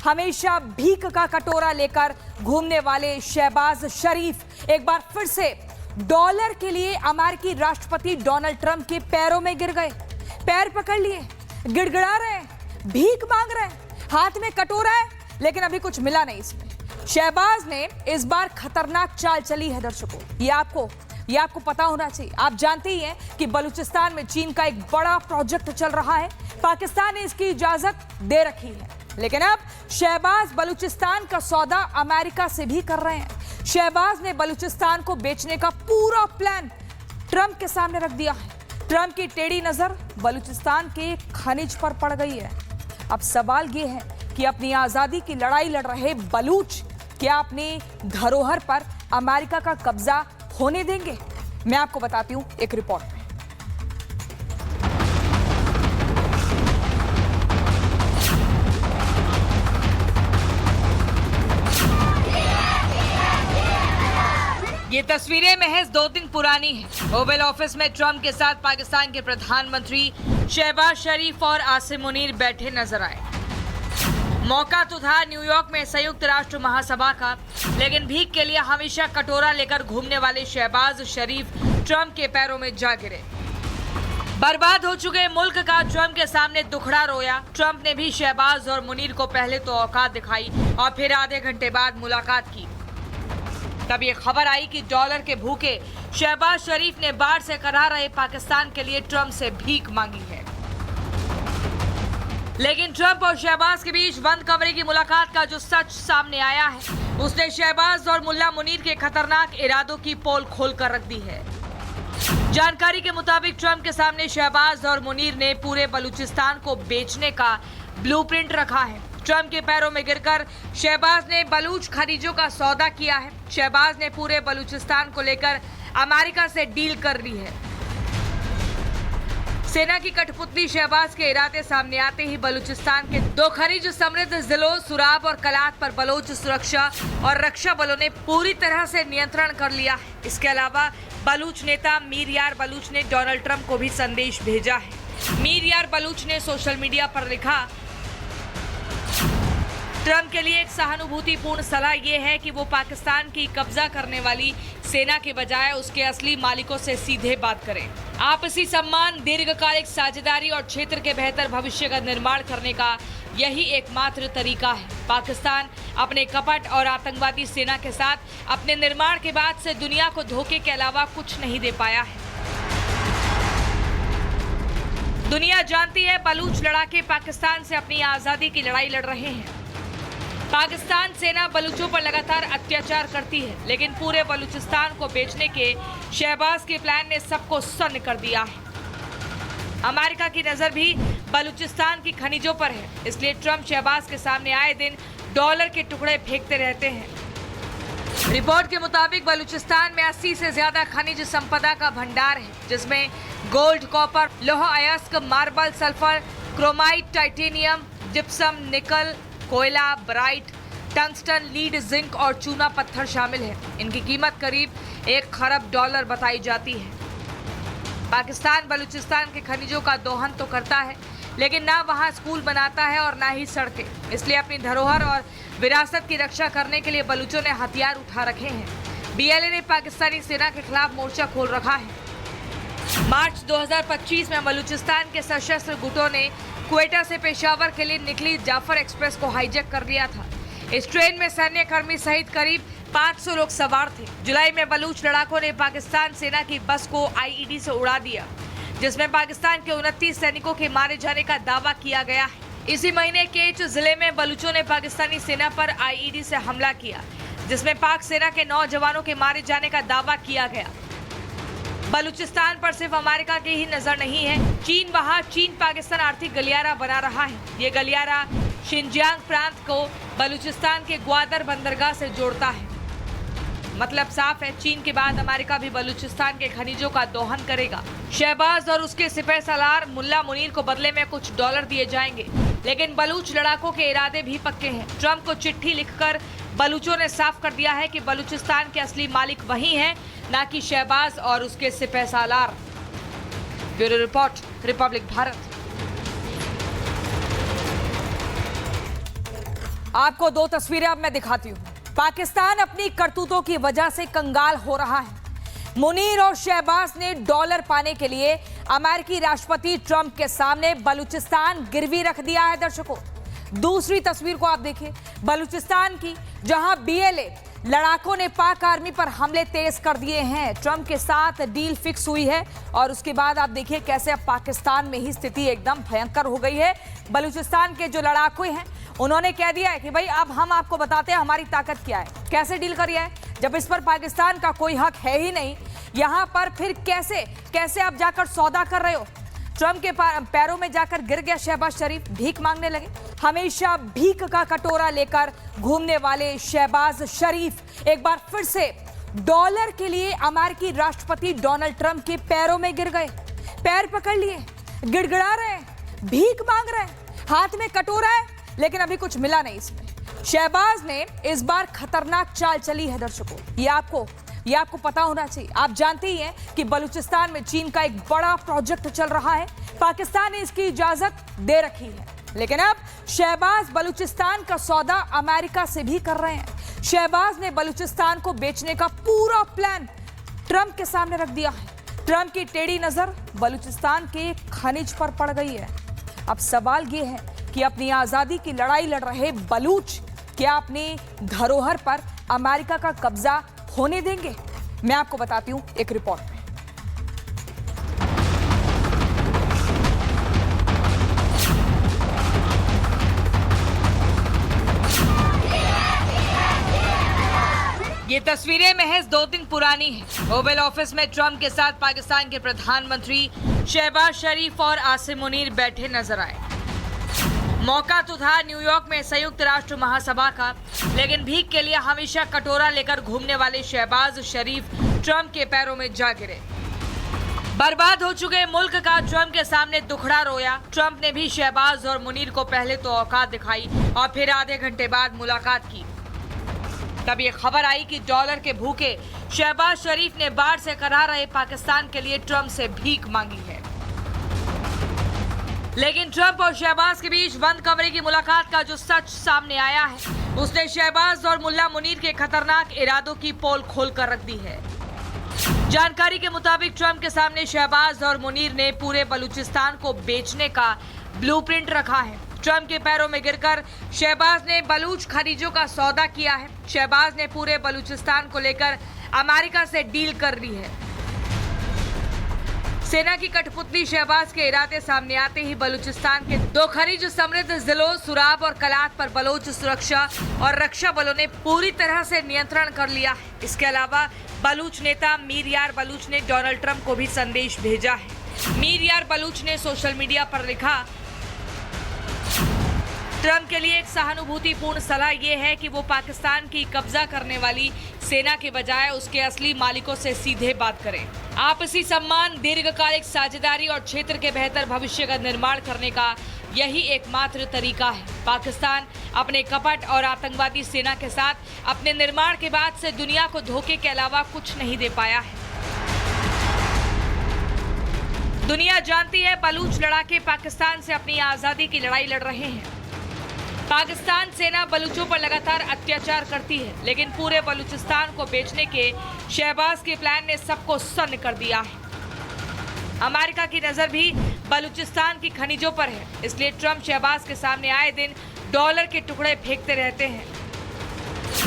हमेशा भीख का कटोरा लेकर घूमने वाले शहबाज शरीफ एक बार फिर से डॉलर के लिए अमेरिकी राष्ट्रपति डोनाल्ड ट्रंप के पैरों में गिर गए। पैर पकड़ लिए, गिड़गिड़ा रहे हैं, भीख मांग रहे हैं, हाथ में कटोरा है लेकिन अभी कुछ मिला नहीं इसमें। शहबाज ने इस बार खतरनाक चाल चली है दर्शकों, ये आपको पता होना चाहिए। आप जानते ही हैं कि बलूचिस्तान में चीन का एक बड़ा प्रोजेक्ट चल रहा है। पाकिस्तान ने इसकी इजाजत दे रखी है, लेकिन अब शहबाज बलूचिस्तान का सौदा अमेरिका से भी कर रहे हैं। शहबाज ने बलूचिस्तान को बेचने का पूरा प्लान ट्रंप के सामने रख दिया है। ट्रंप की टेढ़ी नजर बलूचिस्तान के खनिज पर पड़ गई है। अब सवाल यह है कि अपनी आजादी की लड़ाई लड़ रहे बलूच क्या अपनी धरोहर पर अमेरिका का कब्जा होने देंगे? मैं आपको बताती हूं एक रिपोर्ट में। ये तस्वीरें महज 2 दिन पुरानी हैं। ओवल ऑफिस में ट्रंप के साथ पाकिस्तान के प्रधानमंत्री शहबाज शरीफ और आसिम मुनीर बैठे नजर आए। मौका तो था न्यूयॉर्क में संयुक्त राष्ट्र महासभा का, लेकिन भीख के लिए हमेशा कटोरा लेकर घूमने वाले शहबाज शरीफ ट्रंप के पैरों में जा गिरे। बर्बाद हो चुके मुल्क का ट्रंप के सामने दुखड़ा रोया। ट्रंप ने भी शहबाज और मुनीर को पहले तो औकात दिखाई और फिर आधे घंटे बाद मुलाकात की। तब ये खबर आई कि डॉलर के भूखे शहबाज शरीफ ने बाढ़ से कराह रहे पाकिस्तान के लिए ट्रंप से भीख मांगी है। लेकिन ट्रंप और शहबाज के बीच बंद कमरे की मुलाकात का जो सच सामने आया है, उसने शहबाज और मुल्ला मुनीर के खतरनाक इरादों की पोल खोल कर रख दी है। जानकारी के मुताबिक ट्रंप के सामने शहबाज और मुनीर ने पूरे बलूचिस्तान को बेचने का ब्लूप्रिंट रखा है। ट्रंप के पैरों में गिरकर शहबाज ने बलूच खनिजों का सौदा किया है। शहबाज ने पूरे बलूचिस्तान को लेकर अमेरिका से डील कर ली है। सेना की कठपुतली शहबाज के इरादे सामने आते ही बलूचिस्तान के 2 खनिज समृद्ध जिलों सुराब और कलात पर बलोच सुरक्षा और रक्षा बलों ने पूरी तरह से नियंत्रण कर लिया है। इसके अलावा बलूच नेता मीर यार बलूच ने डोनाल्ड ट्रंप को भी संदेश भेजा है। मीर यार बलूच ने सोशल मीडिया पर लिखा, ट्रंप के लिए एक सहानुभूतिपूर्ण सलाह यह है कि वो पाकिस्तान की कब्जा करने वाली सेना के बजाय उसके असली मालिकों से सीधे बात करें। आपसी सम्मान, दीर्घकालिक साझेदारी और क्षेत्र के बेहतर भविष्य का निर्माण करने का यही एकमात्र तरीका है। पाकिस्तान अपने कपट और आतंकवादी सेना के साथ अपने निर्माण के बाद से दुनिया को धोखे के अलावा कुछ नहीं दे पाया है। दुनिया जानती है बलूच लड़ाके पाकिस्तान से अपनी आजादी की लड़ाई लड़ रहे हैं। पाकिस्तान सेना बलूचों पर लगातार अत्याचार करती है, लेकिन पूरे बलूचिस्तान को बेचने के शहबाज के प्लान ने सबको सन्न कर दिया है। अमेरिका की नजर भी बलूचिस्तान की खनिजों पर है, इसलिए ट्रंप शहबाज के सामने आए दिन डॉलर के टुकड़े फेंकते रहते हैं। रिपोर्ट के मुताबिक बलूचिस्तान में 80 से ज्यादा खनिज संपदा का भंडार है, जिसमें गोल्ड, कॉपर, लोहा अयस्क, marble, sulphur, chromite, titanium, gypsum, निकल, कोयला, ब्राइट, टंगस्टन, लीड, जिंक और चूना पत्थर शामिल है। इनकी कीमत करीब $1 खरब बताई जाती है। पाकिस्तान बलूचिस्तान के खनिजों का दोहन तो करता है, लेकिन ना वहां स्कूल बनाता है और ना ही सड़कें। इसलिए अपनी धरोहर और विरासत की रक्षा करने के लिए बलूचों ने हथियार उठा रखे हैं। BLA ने पाकिस्तानी सेना के खिलाफ मोर्चा खोल रखा है। मार्च 2025 में बलूचिस्तान के सशस्त्र गुटों ने क्वेटा से पेशावर के लिए निकली जाफर एक्सप्रेस को हाईजैक कर लिया था। इस ट्रेन में सैन्य कर्मी सहित करीब 500 लोग सवार थे। जुलाई में बलूच लड़ाकों ने पाकिस्तान सेना की बस को IED से उड़ा दिया, जिसमें पाकिस्तान के 29 सैनिकों के मारे जाने का दावा किया गया है। इसी महीने केच जिले में बलूचों ने पाकिस्तानी सेना पर IED से हमला किया, जिसमें पाक सेना के 9 जवानों के मारे जाने का दावा किया गया। बलूचिस्तान पर सिर्फ अमेरिका की ही नजर नहीं है। चीन पाकिस्तान आर्थिक गलियारा बना रहा है। ये गलियारा शिनजियांग प्रांत को बलूचिस्तान के ग्वादर बंदरगाह से जोड़ता है। मतलब साफ है, चीन के बाद अमेरिका भी बलूचिस्तान के खनिजों का दोहन करेगा। शहबाज और उसके सिपह सलार मुल्ला मुनीर को बदले में कुछ डॉलर दिए जाएंगे, लेकिन बलूच लड़ाकों के इरादे भी पक्के हैं। ट्रंप को चिट्ठी लिखकर बलूचों ने साफ कर दिया है कि बलूचिस्तान के असली मालिक वही हैं, ना कि शहबाज और उसके सिपह सालार। Bureau report, republic Bharat. आपको दो तस्वीरें अब मैं दिखाती हूं। पाकिस्तान अपनी करतूतों की वजह से कंगाल हो रहा है। मुनीर और शहबाज ने डॉलर पाने के लिए अमेरिकी राष्ट्रपति ट्रंप के सामने बलूचिस्तान गिरवी रख दिया है। दर्शकों, दूसरी तस्वीर को आप देखिए, बलूचिस्तान की, जहां BLA लड़ाकों ने पाक आर्मी पर हमले तेज कर दिए हैं। ट्रंप के साथ डील फिक्स हुई है और उसके बाद आप देखिए कैसे अब पाकिस्तान में ही स्थिति एकदम भयंकर हो गई है। बलूचिस्तान के जो लड़ाकू हैं उन्होंने कह दिया है कि भाई अब हम आपको बताते हैं हमारी ताकत क्या है। कैसे डील करी है, जब इस पर पाकिस्तान का कोई हक है ही नहीं, यहां पर फिर कैसे आप जाकर सौदा कर रहे हो। ट्रंप के पैरों में जाकर गिर गया शहबाज शरीफ, भीख मांगने लगे। हमेशा भीख का कटोरा लेकर घूमने वाले शहबाज शरीफ एक बार फिर से डॉलर के लिए अमेरिकी राष्ट्रपति डोनाल्ड ट्रंप के पैरों में गिर गए। पैर पकड़ लिए, गिड़गिड़ा रहे हैं, भीख मांग रहे हैं, हाथ में कटोरा है, लेकिन अभी कुछ मिला नहीं इसमें। शहबाज ने इस बार खतरनाक चाल चली है। दर्शकों, ये आपको पता होना चाहिए। आप जानते ही हैं कि बलूचिस्तान में चीन का एक बड़ा प्रोजेक्ट चल रहा है। पाकिस्तान ने इसकी इजाजत दे रखी है, लेकिन अब शहबाज बलूचिस्तान का सौदा अमेरिका से भी कर रहे हैं। शहबाज ने बलूचिस्तान को बेचने का पूरा प्लान ट्रंप के सामने रख दिया है। ट्रंप की टेढ़ी नजर बलूचिस्तान के खनिज पर पड़ गई है। अब सवाल यह है कि अपनी आजादी की लड़ाई लड़ रहे बलूच क्या अपनी धरोहर पर अमेरिका का कब्जा होने देंगे? मैं आपको बताती हूं एक रिपोर्ट में। ये तस्वीरें महज 2 दिन पुरानी हैं। ओवल ऑफिस में ट्रंप के साथ पाकिस्तान के प्रधानमंत्री शहबाज शरीफ और आसिम मुनीर बैठे नजर आए। मौका तो था न्यूयॉर्क में संयुक्त राष्ट्र महासभा का, लेकिन भीख के लिए हमेशा कटोरा लेकर घूमने वाले शहबाज शरीफ ट्रंप के पैरों में जा गिरे। बर्बाद हो चुके मुल्क का ट्रंप के सामने दुखड़ा रोया। ट्रंप ने भी शहबाज और मुनीर को पहले तो औकात दिखाई और फिर आधे घंटे बाद मुलाकात की। तब ये खबर आई कि डॉलर के भूखे शहबाज शरीफ ने बाढ़ से कराह रहे पाकिस्तान के लिए ट्रंप से भीख मांगी है। लेकिन ट्रंप और शहबाज के बीच बंद कमरे की मुलाकात का जो सच सामने आया है, उसने शहबाज और मुल्ला मुनीर के खतरनाक इरादों की पोल खोल कर रख दी है। जानकारी के मुताबिक ट्रंप के सामने शहबाज और मुनीर ने पूरे बलूचिस्तान को बेचने का ब्लूप्रिंट रखा है। ट्रंप के पैरों में गिरकर शहबाज ने बलूच खनिजों का सौदा किया है। शहबाज ने पूरे बलूचिस्तान को लेकर अमेरिका से डील कर ली है। सेना की कठपुतली शहबाज के इरादे सामने आते ही बलूचिस्तान के 2 खनिज समृद्ध जिलों सुराब और कलात पर बलोच सुरक्षा और रक्षा बलों ने पूरी तरह से नियंत्रण कर लिया है। इसके अलावा बलूच नेता मीर यार बलूच ने डोनाल्ड ट्रंप को भी संदेश भेजा है। मीर यार बलूच ने सोशल मीडिया पर लिखा, ट्रंप के लिए एक सहानुभूतिपूर्ण सलाह यह है कि वो पाकिस्तान की कब्जा करने वाली सेना के बजाय उसके असली मालिकों से सीधे बात करें। आपसी सम्मान, दीर्घकालिक साझेदारी और क्षेत्र के बेहतर भविष्य का निर्माण करने का यही एकमात्र तरीका है। पाकिस्तान अपने कपट और आतंकवादी सेना के साथ अपने निर्माण के बाद से दुनिया को धोखे के अलावा कुछ नहीं दे पाया है। दुनिया जानती है बलूच लड़ाके पाकिस्तान से अपनी आजादी की लड़ाई लड़ रहे हैं। पाकिस्तान सेना बलूचों पर लगातार अत्याचार करती है, लेकिन पूरे बलूचिस्तान को बेचने के शहबाज के प्लान ने सबको सन्न कर दिया है। अमेरिका की नजर भी बलूचिस्तान की खनिजों पर है, इसलिए ट्रंप शहबाज के सामने आए दिन डॉलर के टुकड़े फेंकते रहते हैं।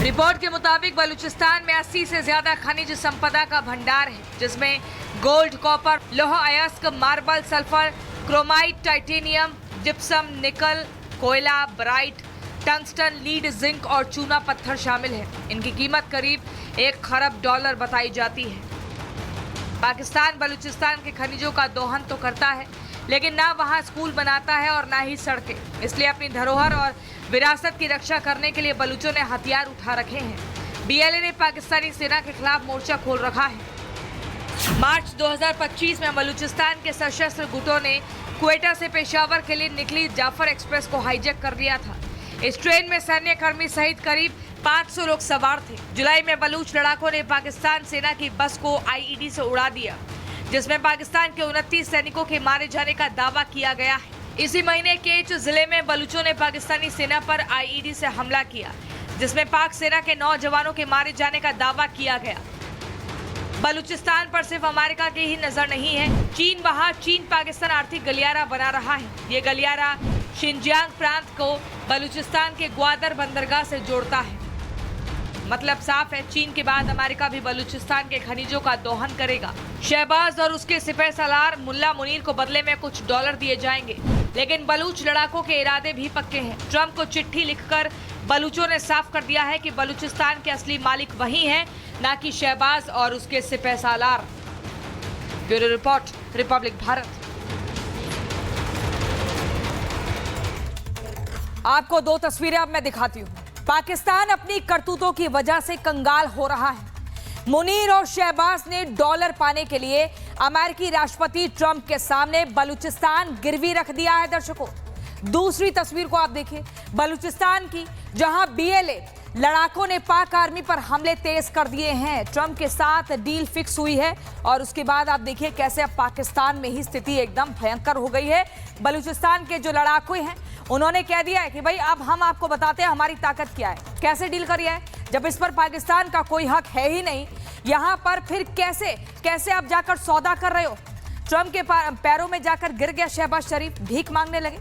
रिपोर्ट के मुताबिक बलूचिस्तान में 80 से ज्यादा खनिज संपदा का भंडार है, जिसमें गोल्ड, कॉपर, लोहा अयस्क, marble, sulphur, chromite, titanium, gypsum, निकल, कोयला, ब्राइट, टंगस्टन, लीड, जिंक और चूना पत्थर शामिल है। इनकी कीमत करीब $1 खरब बताई जाती है। पाकिस्तान बलूचिस्तान के खनिजों का दोहन तो करता है, लेकिन ना वहां स्कूल बनाता है और ना ही सड़कें। इसलिए अपनी धरोहर और विरासत की रक्षा करने के लिए बलूचों ने हथियार उठा रखे हैं। BLA ने पाकिस्तानी सेना के खिलाफ मोर्चा खोल रखा है। मार्च 2025 में बलूचिस्तान के सशस्त्र गुटों ने क्वेटा से पेशावर के लिए निकली जाफर एक्सप्रेस को हाईजैक कर लिया था। इस ट्रेन में सैन्य कर्मी सहित करीब 500 लोग सवार थे। जुलाई में बलूच लड़ाकों ने पाकिस्तान सेना की बस को IED से उड़ा दिया, जिसमें पाकिस्तान के 29 सैनिकों के मारे जाने का दावा किया गया है। इसी महीने केच जिले में बलूचों ने पाकिस्तानी सेना पर आईईडी से हमला किया, जिसमें पाक सेना के 9 जवानों के मारे जाने का दावा किया गया। बलूचिस्तान पर सिर्फ अमेरिका की ही नजर नहीं है। चीन पाकिस्तान आर्थिक गलियारा बना रहा है। ये गलियारा शिनजियांग प्रांत को बलूचिस्तान के ग्वादर बंदरगाह से जोड़ता है। मतलब साफ है, चीन के बाद अमेरिका भी बलूचिस्तान के खनिजों का दोहन करेगा। शहबाज और उसके सिपह सालार मुल्ला मुनीर को बदले में कुछ डॉलर दिए जाएंगे, लेकिन बलूच लड़ाकों के इरादे भी पक्के हैं। ट्रंप को चिट्ठी लिखकर बलूचों ने साफ कर दिया है कि बलूचिस्तान के असली मालिक वही हैं, ना कि शहबाज और उसके सिपह सालार। Bureau report, republic Bharat. आपको 2 तस्वीरें अब मैं दिखाती हूँ। पाकिस्तान अपनी करतूतों की वजह से कंगाल हो रहा है। मुनीर और शहबाज ने डॉलर पाने के लिए अमेरिकी राष्ट्रपति ट्रंप के सामने बलूचिस्तान गिरवी रख दिया है। दर्शकों, दूसरी तस्वीर को आप देखिए, बलूचिस्तान की, जहां बीएलए लड़ाकों ने पाक आर्मी पर हमले तेज कर दिए हैं। ट्रंप के साथ डील फिक्स हुई है और उसके बाद आप देखिए कैसे अब पाकिस्तान में ही स्थिति एकदम भयंकर हो गई है। बलूचिस्तान के जो लड़ाकू हैं उन्होंने कह दिया है कि भाई अब हम आपको बताते हैं हमारी ताकत क्या है। कैसे डील करिए है, जब इस पर पाकिस्तान का कोई हक है ही नहीं, यहां पर फिर कैसे आप जाकर सौदा कर रहे हो। ट्रंप के पैरों में जाकर गिर गया शहबाज शरीफ, भीख मांगने लगे।